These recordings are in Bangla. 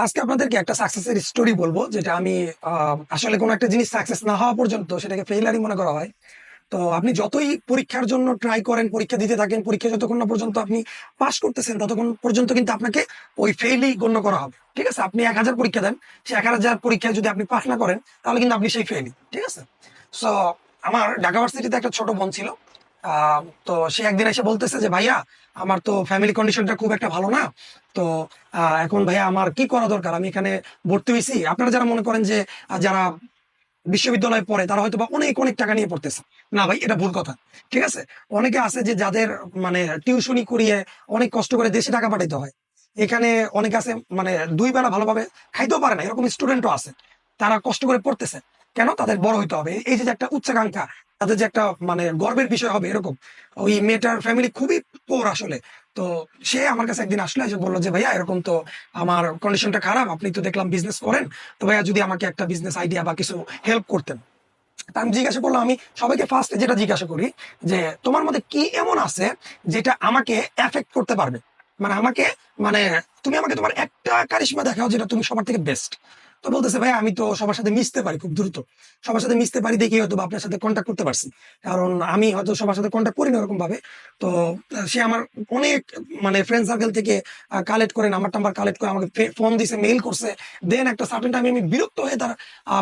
আজকে আপনাদেরকে একটা সাকসেসের স্টোরি বলবো, যেটা আমি আসলে কোনো একটা জিনিস সাকসেস না হওয়া পর্যন্ত সেটাকে ফেইলারই মনে করা হয়। তো আপনি যতই পরীক্ষার জন্য ট্রাই করেন, পরীক্ষা দিতে থাকেন, পরীক্ষা যতক্ষণ না পর্যন্ত আপনি পাস করতেছেন ততক্ষণ পর্যন্ত কিন্তু আপনাকে ওই ফেইলই গণ্য করা হবে। ঠিক আছে, আপনি 1000 পরীক্ষা দেন, সেই 1000 পরীক্ষায় যদি আপনি পাস না করেন তাহলে কিন্তু আপনি সেই ফেইলি। ঠিক আছে। সো আমার ঢাকা ভার্সিটিতে একটা ছোট বোন ছিল। তো সে একদিন এসে বলতেছে যে ভাইয়া, আমার তো ফ্যামিলি কন্ডিশনটা খুব একটা ভালো না। তো এখন ভাইয়া আমার কি করা দরকার, আমি এখানে ভর্তি হয়েছি। আপনারা যারা মনে করেন যে যারা বিশ্ববিদ্যালয়ে পড়ে তারা হয়তো বা অনেক অনেক টাকা নিয়ে পড়তেছে, না ভাই, এটা ভুল কথা। ঠিক আছে, অনেকে আছে যে যাদের মানে টিউশনি করিয়ে অনেক কষ্ট করে দেশে টাকা পাঠাইতে হয়। এখানে অনেকে আছে মানে দুই বেলা ভালোভাবে খাইতেও পারে না, এরকম স্টুডেন্টও আছে। তারা কষ্ট করে পড়তেছে, কেন? তাদের বড় হইতে হবে, এই যে যে একটা উচ্চাকাঙ্ক্ষা, তাদের যে একটা মানে গর্বের বিষয় হবে এরকম। ওই মেয়েটার ফ্যামিলি খুবই পোর আসলে। তো সে আমার কাছে একদিন আসলে এসে বললো যে ভাইয়া, এরকম তো আমার কন্ডিশনটা খারাপ, আপনি তো দেখলাম বিজনেস করেন, তো ভাইয়া যদি আমাকে একটা বিজনেস আইডিয়া বা কিছু হেল্প করতেন। তা আমি জিজ্ঞাসা করলাম, আমি সবাইকে ফার্স্টে যেটা জিজ্ঞাসা করি যে তোমার মধ্যে কি এমন আছে যেটা আমাকে এফেক্ট করতে পারবে, মানে আমাকে, মানে তুমি আমাকে তোমার একটা কারিশমা দেখাও যেটা তুমি সবার থেকে বেস্ট। তো বলতেছে ভাই, আমি তো সবার সাথে মিশতে পারি খুব দ্রুত, সবার সাথে মিশতে পারি দেখি হয়তো বা আপনার সাথে কন্ট্যাক্ট করতে পারছি, কারণ আমি হয়তো সবার সাথে কন্ট্যাক্ট করি না এরকম ভাবে। তো সে আমার অনেক মানে ফ্রেন্ড সার্কেল থেকে কালেক্ট করে, নাম্বার টাম্বার কালেক্ট করে আমাকে ফোন দিছে, মেইল করছে। দেন একটা সার্টেন টাইমে আমি বিরক্ত হয়ে তার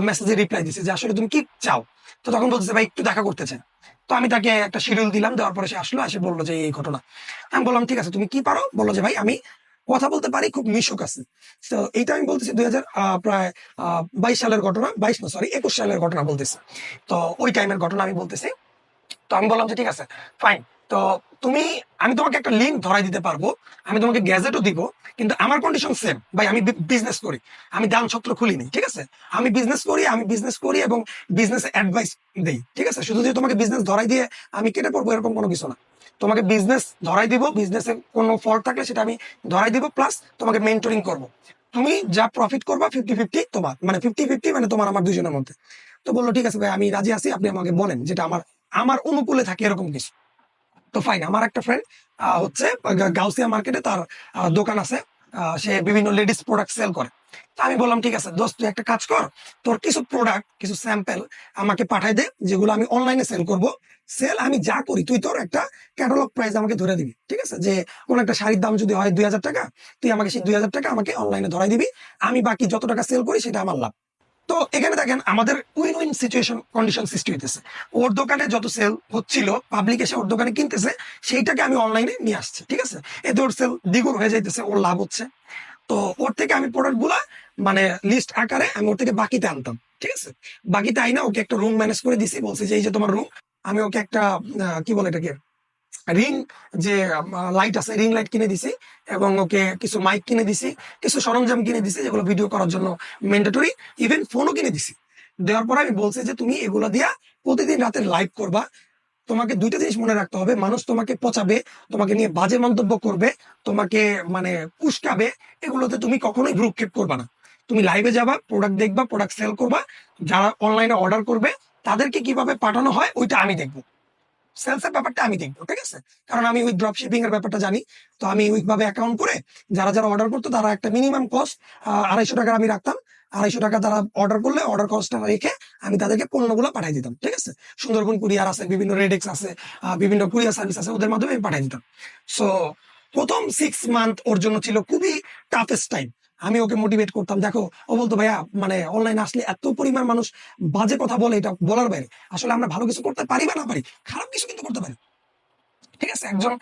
মেসেজে রিপ্লাই দিছে যে আসলে তুমি কি চাও। তো তখন বলতেছে ভাই একটু দেখা করতে চাই। তো আমি তাকে একটা শিডিউল দিলাম, দেওয়ার পরে সে আসলো, এসে বললো যে এই ঘটনা। আমি বললাম ঠিক আছে, তুমি কি পারো বললো। যে ভাই আমি কথা বলতে পারি, খুব মিশুক আছে। তো এইটা আমি বলতেছি 2000 প্রায় 22 সালের ঘটনা, 22 না সরি 21 সালের ঘটনা বলতেছি। তো ওই টাইমের ঘটনা আমি বলতেছি। তো আমি বললাম যে ঠিক আছে, ফাইন। তো তুমি, আমি তোমাকে একটা লিঙ্ক ধরাই দিতে পারবো, আমি তোমাকে গ্যাজেটও দিব, কিন্তু আমার কন্ডিশন সেম ভাই, আমি বিজনেস করি, আমি দান ছত্র খুলিনি। ঠিক আছে, আমি বিজনেস করি এবং বিজনেস অ্যাডভাইস দেই। ঠিক আছে, শুধু যে তোমাকে বিজনেস ধরাই দিয়ে আমি কেটে পড়বো এরকম কোনো কিছু না। তোমাকে বিজনেস ধরাই দিব, বিজনেসে কোনো ফল্ট থাকলে সেটা আমি ধরাই দিব, প্লাস তোমাকে মেন্টরিং করব। তুমি যা প্রফিট করবা 50-50 তোমার, মানে 50-50 মানে তোমার আমার দুজনের মধ্যে। তো বললো ঠিক আছে ভাই, আমি রাজি আছি, আপনি আমাকে বলেন যেটা আমার আমার অনুকূলে থাকে এরকম কিছু। তো ফাইন, আমার একটা ফ্রেন্ড হচ্ছে গাউসিয়া মার্কেটে তার দোকান আছে। সে বিভিন্ন লেডিস প্রোডাক্ট সেল করে। তো আমি বললাম ঠিক আছে দোস্ত, তুই একটা কাজ কর, তোর কিছু প্রোডাক্ট, কিছু স্যাম্পল আমাকে পাঠাই দে, যেগুলো আমি অনলাইনে সেল করব। সেল আমি যা করি তুই তোর একটা ক্যাটালগ প্রাইস আমাকে ধরে দিবি। ঠিক আছে, যে কোন একটা শাড়ির দাম যদি হয় 2000 টাকা, তুই আমাকে সেই 2000 টাকা আমাকে অনলাইনে ধরাই দিবি। আমি বাকি যত টাকা সেল করি সেটা আমার লাভ। তো এখানে দেখেন আমাদের উইন উইন সিচুয়েশন কন্ডিশন সৃষ্টি হইতেছে। ওর দোকানে যত সেল হচ্ছিল, পাবলিক এসে ওর দোকানে কিনতেছে, সেইটাকে আমি অনলাইনে নিয়ে আসছি। ঠিক আছে, এতে ওর সেল দ্বিগুণ হয়ে যাইতেছে, ওর লাভ হচ্ছে। তো ওর থেকে আমি প্রোডাক্ট গুলা মানে লিস্ট আকারে আমি ওর থেকে বাকিতে আনতাম। ঠিক আছে, বাকিতে আইনা ওকে একটা রুম ম্যানেজ করে দিছি, বলছি যে এই যে তোমার রুম। আমি ওকে একটা কি বলে এটাকে, রিং, যে লাইট আছে, রিং লাইট কিনে দিছি, এবং ওকে কিছু মাইক কিনে দিছি, কিছু সরঞ্জাম কিনে দিছি যেগুলো ভিডিও করার জন্য ম্যান্ডেটরি। ইভেন ফোনও কিনে দিছি। দেওয়ার পর আমি বলছি যে তুমি এগুলো দিয়া প্রতিদিন রাতে লাইভ করবা। তোমাকে দুইটা জিনিস মনে রাখতে হবে, মানুষ তোমাকে পচাবে, তোমাকে নিয়ে বাজে মন্তব্য করবে, তোমাকে মানে উস্কাবে, এগুলোতে তুমি কখনোই ভ্রুক্ষেপ করবা না। তুমি লাইভে যাবা, প্রোডাক্ট দেখবা, প্রোডাক্ট সেল করবা। যারা অনলাইনে অর্ডার করবে তাদেরকে কিভাবে পাঠানো হয় ওইটা আমি দেখবো, সেলসের ব্যাপারটা আমি দেখবো। ঠিক আছে, কারণ আমি ওই ড্রপ শিপিং এর ব্যাপারটা জানি। তো আমি ওইভাবে অ্যাকাউন্ট করে যারা যারা অর্ডার করতো তারা একটা মিনিমাম কস্ট 250 টাকা আমি রাখতাম। 250 টাকা তারা অর্ডার করলে অর্ডার কস্টটা রেখে আমি তাদেরকে পণ্যগুলো পাঠিয়ে দিতাম। ঠিক আছে, সুন্দরবন কুরিয়ার আছে, বিভিন্ন রেডেক্স আছে, বিভিন্ন কুরিয়ার সার্ভিস আছে, ওদের মাধ্যমে আমি পাঠিয়ে দিতাম। সো প্রথম 6 মান্থ ওর জন্য ছিল খুবই টাফেস্ট টাইম। আমি ওকে মোটিভেট করতাম, দেখো, ও বলতো ভাইয়া মানে অনলাইনে আসলে এত পরিমাণ মানুষ বাজে কথা বলে, এটা বলার বাইরে। আসলে আমরা ভালো কিছু করতে পারি বা না পারি, খারাপ কিছু কিন্তু করতে পারি। ঠিক আছে, একজন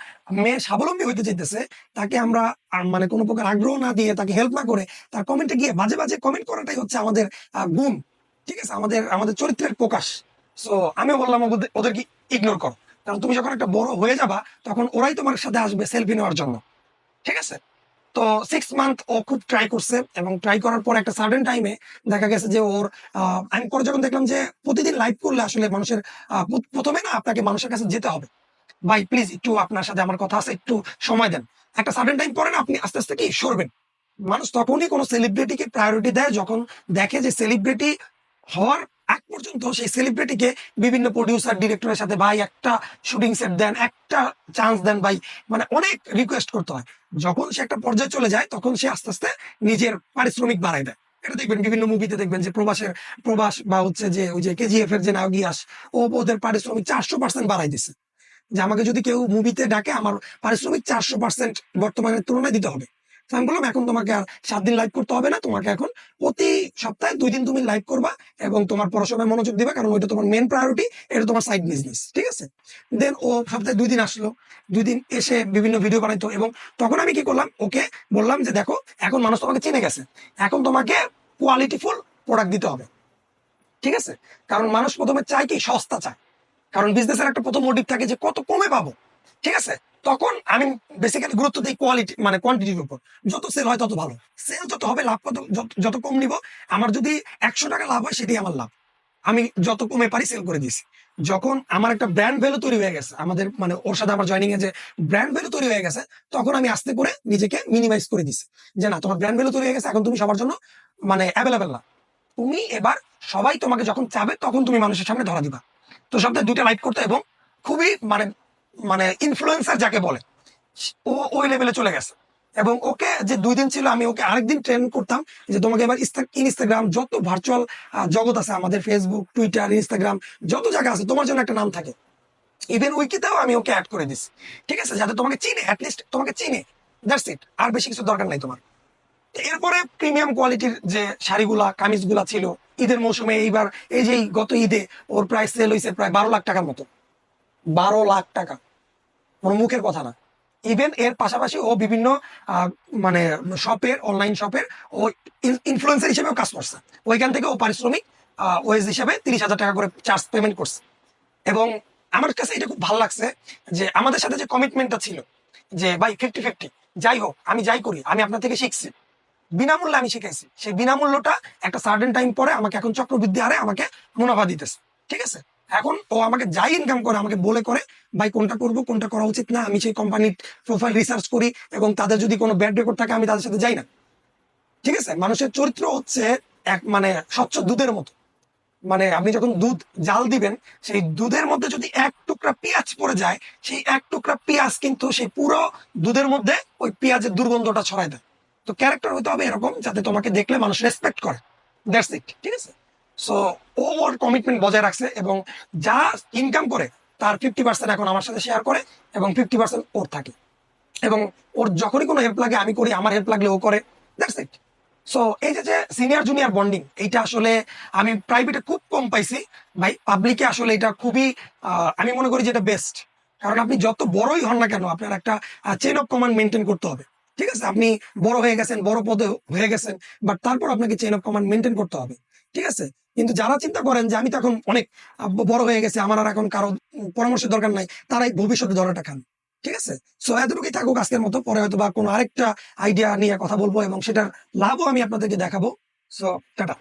মেয়ে স্বাবলম্বী হইতে চাইতেছে, তাকে আমরা মানে কোনো প্রকার আগ্রহ না দিয়ে, তাকে হেল্প না করে, তার কমেন্টে গিয়ে বাজে বাজে কমেন্ট করাটাই হচ্ছে আমাদের গুণ। ঠিক আছে, আমাদের আমাদের চরিত্রের প্রকাশ। সো আমিও বললাম ওদেরকে ইগনোর করো, কারণ তুমি যখন একটা বড় হয়ে যাবা তখন ওরাই তোমার সাথে আসবে সেলফি নেওয়ার জন্য। ঠিক আছে। তো 6 মান্থ ও খুব ট্রাই করছে, এবং ট্রাই করার পর একটা সার্টেন টাইমে দেখা গেছে যে ওর আমি পরে যখন দেখলাম যে প্রতিদিন লাইভ করলে আসলে মানুষের প্রথমে না আপনাকে মানুষের কাছে যেতে হবে। ভাই প্লিজ একটু আপনার সাথে আমার কথা আছে, একটু সময় দেন। একটা সার্টেন টাইম পরে না আপনি আস্তে আস্তে কি সরবেন। মানুষ তখনই কোনো সেলিব্রিটিকে প্রায়োরিটি দেয় যখন দেখে যে সেলিব্রিটি হওয়ার আগ পর্যন্ত সেই সেলিব্রিটিকে বিভিন্ন প্রডিউসার ডিরেক্টরের সাথে ভাই একটা শুটিং সেট দেন, একটা চান্স দেন ভাই, মানে অনেক রিকোয়েস্ট করতে হয়। যখন সে একটা পর্যায়ে চলে যায় তখন সে আস্তে আস্তে নিজের পারিশ্রমিক বাড়ায় দেয়। এটা দেখবেন বিভিন্ন মুভিতে দেখবেন যে প্রবাস বা হচ্ছে যে ওই যে কেজিএফ এর যে নায়ক ইয়াস, ও ওদের পারিশ্রমিক 400% বাড়াই দিছে, যে আমাকে যদি কেউ মুভিতে ডাকে আমার পারিশ্রমিক 400% বর্তমানের তুলনায় দিতে হবে। তো আমি বললাম এখন তোমাকে আর 7 দিন লাইভ করতে হবে না, তোমাকে এখন প্রতি সপ্তাহে 2 দিন তুমি লাইভ করবা এবং তোমার পড়াশোনায় মনোযোগ দিবা, কারণ ওইটা তোমার মেন প্রায়োরিটি, এটা তোমার সাইড বিজনেস, ঠিক আছে? দেন ও সপ্তাহে 2 দিন আসলো, 2 দিন এসে বিভিন্ন ভিডিও বানাইতো, এবং তখন আমি কি করলাম, ওকে বললাম যে দেখো এখন মানুষ তোমাকে চিনে গেছে, এখন তোমাকে কোয়ালিটিফুল প্রোডাক্ট দিতে হবে, ঠিক আছে? কারণ মানুষ প্রথমে চায় কি, সস্তা চায়, কারণ বিজনেসের একটা প্রথম মোটিভ থাকে যে কত কমে পাবো, ঠিক আছে? তখন আমি বেসিক্যালি গুরুত্ব দিই কোয়ালিটি মানে কোয়ান্টিটির উপর। যত সেল হয় তত ভালো, সেল যত হবে লাভ কত, যত কম নিব, আমার যদি 100 টাকা লাভ হয় সেটাই আমার লাভ, আমি যত কমে পারি সেল করে দিছি। যখন আমার একটা ব্র্যান্ড ভ্যালু তৈরি হয়ে গেছে, আমাদের মানে ওর সাথে আমার জয়নিং এ যে ব্র্যান্ড ভ্যালু তৈরি হয়ে গেছে, তখন আমি আস্তে করে নিজেকে মিনিমাইজ করে দিছি, যে না তোমার ব্র্যান্ড ভ্যালু তৈরি হয়ে গেছে, এখন তুমি সবার জন্য মানে অ্যাভেলেবেল না, তুমি এবার সবাই তোমাকে যখন চাবে তখন তুমি মানুষের সামনে ধরা দিবা। তো সপ্তাহে 2টা লাইভ করতে, এবং খুবই মানে মানে ইনফ্লুয়েন্সার যাকে বলে, ও ওই লেভেলে চলে গেছে। এবং ওকে যে 2 দিন ছিল, আমি ওকে আরেকদিন ট্রেন করতাম যে তোমাকে এবার ইনস্টাগ্রাম যত ভার্চুয়াল জগৎ আছে, আমাদের ফেসবুক, টুইটার, ইনস্টাগ্রাম, যত জায়গা আছে তোমার জন্য একটা নাম থাকে, ইভেন উইকিতেও আমি ওকে অ্যাড করে দিছি, ঠিক আছে? যাতে তোমাকে চিনে, অ্যাটলিস্ট তোমাকে চিনে, দ্যাটস ইট, আর বেশি কিছু দরকার নাই তোমার। এরপরে প্রিমিয়াম কোয়ালিটির যে শাড়িগুলা কামিজগুলা ছিল, ঈদের মৌসুমে এইবার এই যে গত ঈদে ওর প্রাইস সেল হয়েছে প্রায় 12 লাখ টাকার মতো। 12 লাখ টাকা কোনো মুখের কথা না। ইভেন এর পাশাপাশি ও বিভিন্ন মানে শপের, অনলাইন শপের ও ইনফ্লুয়েন্সার হিসেবেও কাজ করছে, ওইখান থেকে ও পারিশ্রমিক ওয়েজ হিসেবে 30,000 টাকা করে চার্জ পেমেন্ট করছে। এবং আমার কাছে এটা খুব ভালো লাগছে যে আমাদের সাথে যে কমিটমেন্টটা ছিল, যে ভাই 50-50, যাই হোক আমি যাই করি আমি আপনার থেকে শিখছি, বিনামূল্যে আমি শিখাইছি, সেই বিনামূল্যটা একটা সার্টেন টাইম পরে আমাকে এখন চক্রবৃদ্ধি হারে আমাকে মুনাফা দিতেছে, ঠিক আছে? এখন ও আমাকে যাই ইনকাম করে আমাকে বলে করে, ভাই কোনটা করবো কোনটা করা উচিত না, আমি সেই কোম্পানির প্রোফাইল রিসার্চ করি, এবং তাদের যদি কোনো ব্যাড রেকর্ড থাকে আমি তাদের সাথে যাই না, ঠিক আছে? মানুষের চরিত্র হচ্ছে এক মানে স্বচ্ছ দুধের মতো, মানে আপনি যখন দুধ জাল দিবেন, সেই দুধের মধ্যে যদি 1 টুকরা পেঁয়াজ পড়ে যায়, সেই 1 টুকরা পেঁয়াজ কিন্তু সেই পুরো দুধের মধ্যে ওই পেঁয়াজের দুর্গন্ধটা ছড়ায় দেয়। তো ক্যারেক্টার হতে হবে এরকম যাতে তোমাকে দেখলে মানুষ রেসপেক্ট করে, দ্যাটস ইট, ঠিক আছে? সো ও ওর কমিটমেন্ট বজায় রাখছে, এবং যা ইনকাম করে তার 50% এখন আমার সাথে শেয়ার করে, এবং 50% ওর থাকে, এবং ওর যখনই কোনো হেল্প লাগে আমি করি, আমার হেল্প লাগলে ও করে, দ্যাটস ইট। সো এই যে সিনিয়র জুনিয়র বন্ডিং, এইটা আসলে আমি প্রাইভেটে খুব কম পাইছি ভাই, পাবলিকে আসলে এটা খুবই আমি মনে করি যে এটা বেস্ট। কারণ আপনি যত বড়ই হন না কেন, আপনার একটা চেইন অফ কমান্ড মেনটেন করতে হবে, ঠিক আছে? আপনি বড় হয়ে গেছেন, বড় পদে হয়ে গেছেন, বাট তারপর আপনাকে চেইন অফ কমান্ড মেনটেন করতে হবে, ঠিক আছে? কিন্তু যারা চিন্তা করেন যে আমি তো এখন অনেক বড় হয়ে গেছি, আমার আর এখন কারো পরামর্শের দরকার নাই, তারাই ভবিষ্যতে ধরাটা খান, ঠিক আছে? সো এতটুকুই থাকুক আজকের মতো, পরে হয়তো বা কোনো আরেকটা আইডিয়া নিয়ে কথা বলবো এবং সেটার লাভও আমি আপনাদেরকে দেখাবো। So tata.